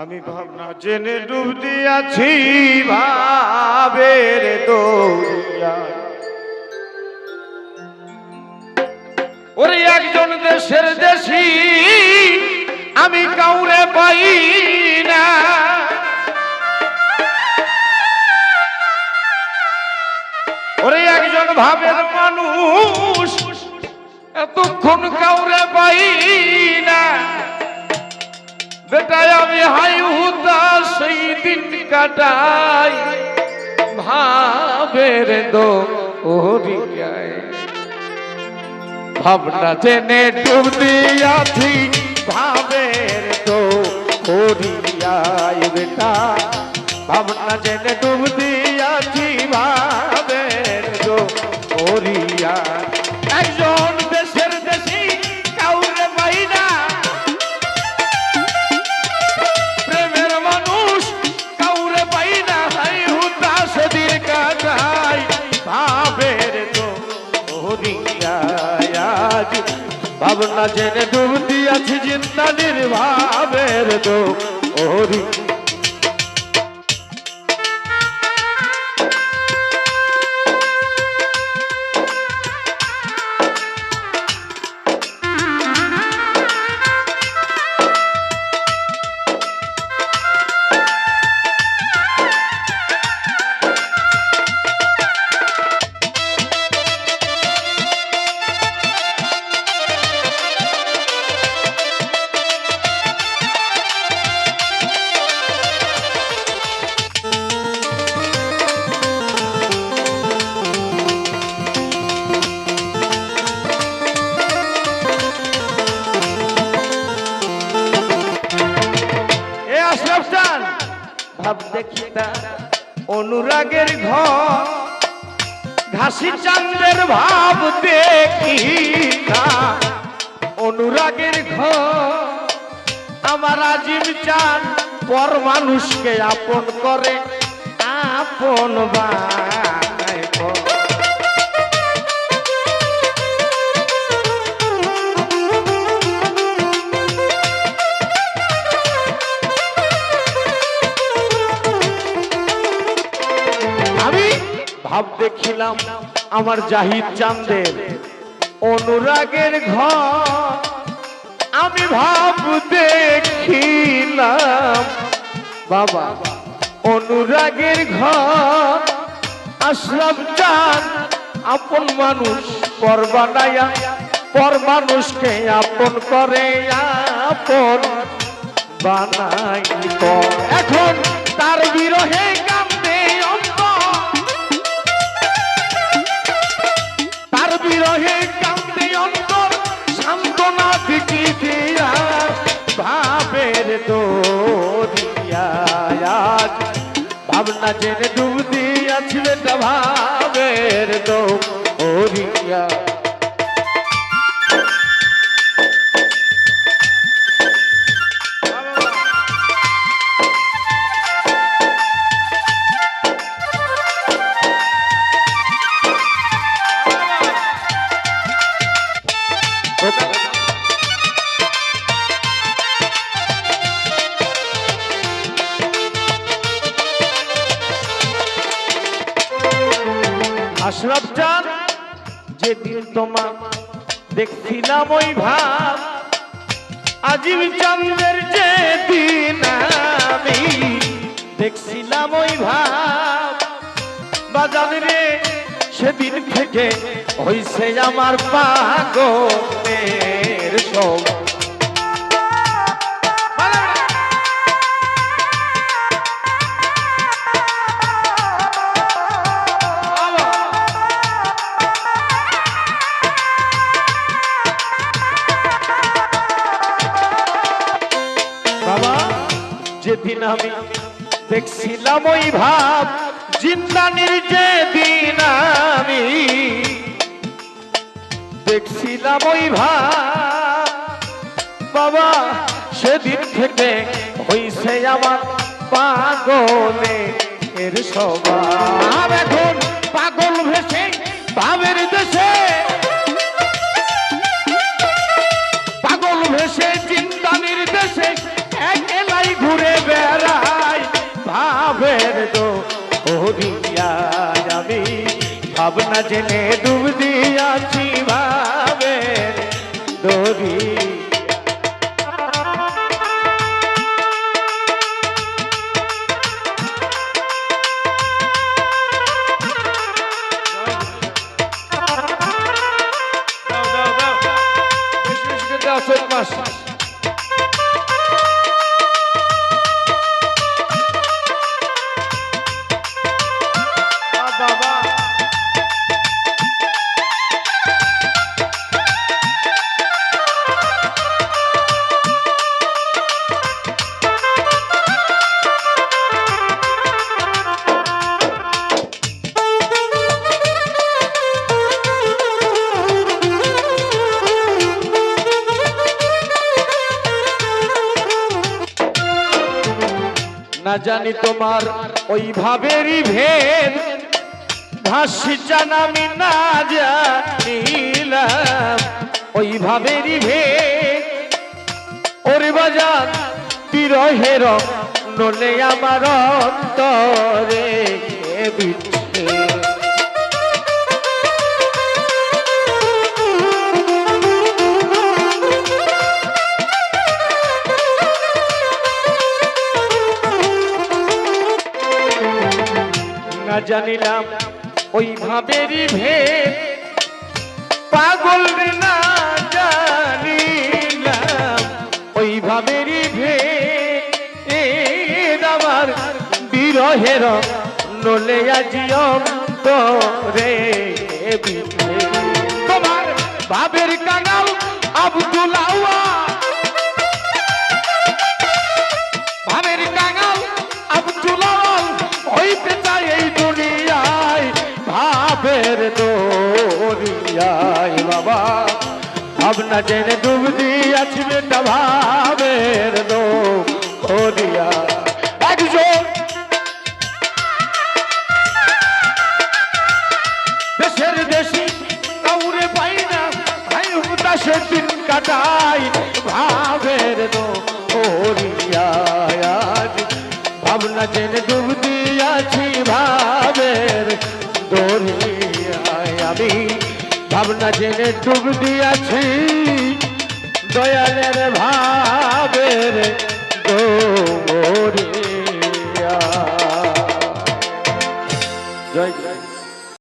আমি ভাবনা জেনে ডুব দিয়াছি ভাবের দরিয়ায়। ওরে একজন দেশের দেশি আমি কাউরে পাই না, ওরে একজন ভাবের মানুষ এতক্ষণ কাউরে পাই না। বেটায় আমি হাই হুতাশ সেই দিন কাটাই ভাবের দরিয়ায়। ভাবনা জেনে ডুব দিয়াছি ভাবের দরিয়ায় বেটা, ভাবনা জেনে ডুব দিয়াছি ভাবের দরিয়ায়। একজন দেশের দেশি কাউরে পাই না, প্রেমের মানুষ কাউরে পাই না, হাই হুতাশ দিন কাটাই ভাবের দরিয়ায়। ভাবনা জেনে ডুব দিয়াছি জিন্দানির ভাবের দরিয়ায়। ভাব দেখিতা অনুরাগের ঘর, ঘাসি চাঁদের ভাব দেখিতা অনুরাগের ঘর। আমার আজিম চান পর মানুষকে আপন করে আপন বানায়। ভাব দেখিলাম আমার জাহিদ চাঁদের অনুরাগের ঘর, আমি ভাব দেখিলাম বাবা অনুরাগের ঘর। আশরাফ চাঁদ আপন মানুষ পর বানায়া, পর মানুষকে আপন করে আপন বানাই। এখন তার বিরহে কান্দে বিরহে কান্দে অন্তর, সান্ত্বনা দিকি দিয়া ভাবের দরিয়ায়। ভাবনা জেনে ডুব দিয়াছি বেটা ভাবের দরিয়ায়। আশরাফ চাঁদ যেদিন তোমার দেখছিলাম ওই ভাব, আজিম চাঁদের যেদিন আমি দেখছিলাম ওই ভাব, বাজান রে সেদিন থেকে হইছে আমার পাগলের সব। যেদিন আমি দেখছিলাম ওই ভাব, জিন্দানির যেদিন আমি দেখছিলাম ওই ভাব, বাবা সেদিন থেকে হইছে আমার পাগলের স্বভাব। এখন পাগল ভেসে ভাবের দেশে, পাগল ভেসে জিন্দানির দেশে একলাই ঘুরে ভাবনা জেনে ডুব দিয়াছি ভাবের দরি চৈত মাস বাবা না জানি তোমার ওই ভাবেরই ভেদ ভাসি জানামি না জানিলাম ওই ভাবেরই ভেদ ওরে বাজার বিরহের নলে আমার অন্তরে বিচ্ছে না জানিলাম ওই ভাবেরই ভেদ পাগল না জানিলাম ওই ভাবেরই ভেদ আমার বিরহের নলে আজি অন্তরে বিচ্ছে তোমার ভাবের কাঙাল আব্দুল্লাহ ভাবের কাঙাল আব্দুল্লাহ হইতে চাই এই দুনিয়ায় ভাবের দরিয়ায় বাবা ভাবনা জেনে ডুব দিয়াছি বেটা ভাবের দরিয়া একজন দেশের দেশি কাউরে পাই না ভাই উদাসের দিন কাটাই ভাবের দরিয়ায় ভাবনা জেনে ডুব দিয়াছি ভাবের দরিয়ায় আমি ভাবনা জেনে ডুব দিয়াছি দয়ালের ভাবের দরিয়া জয় জয়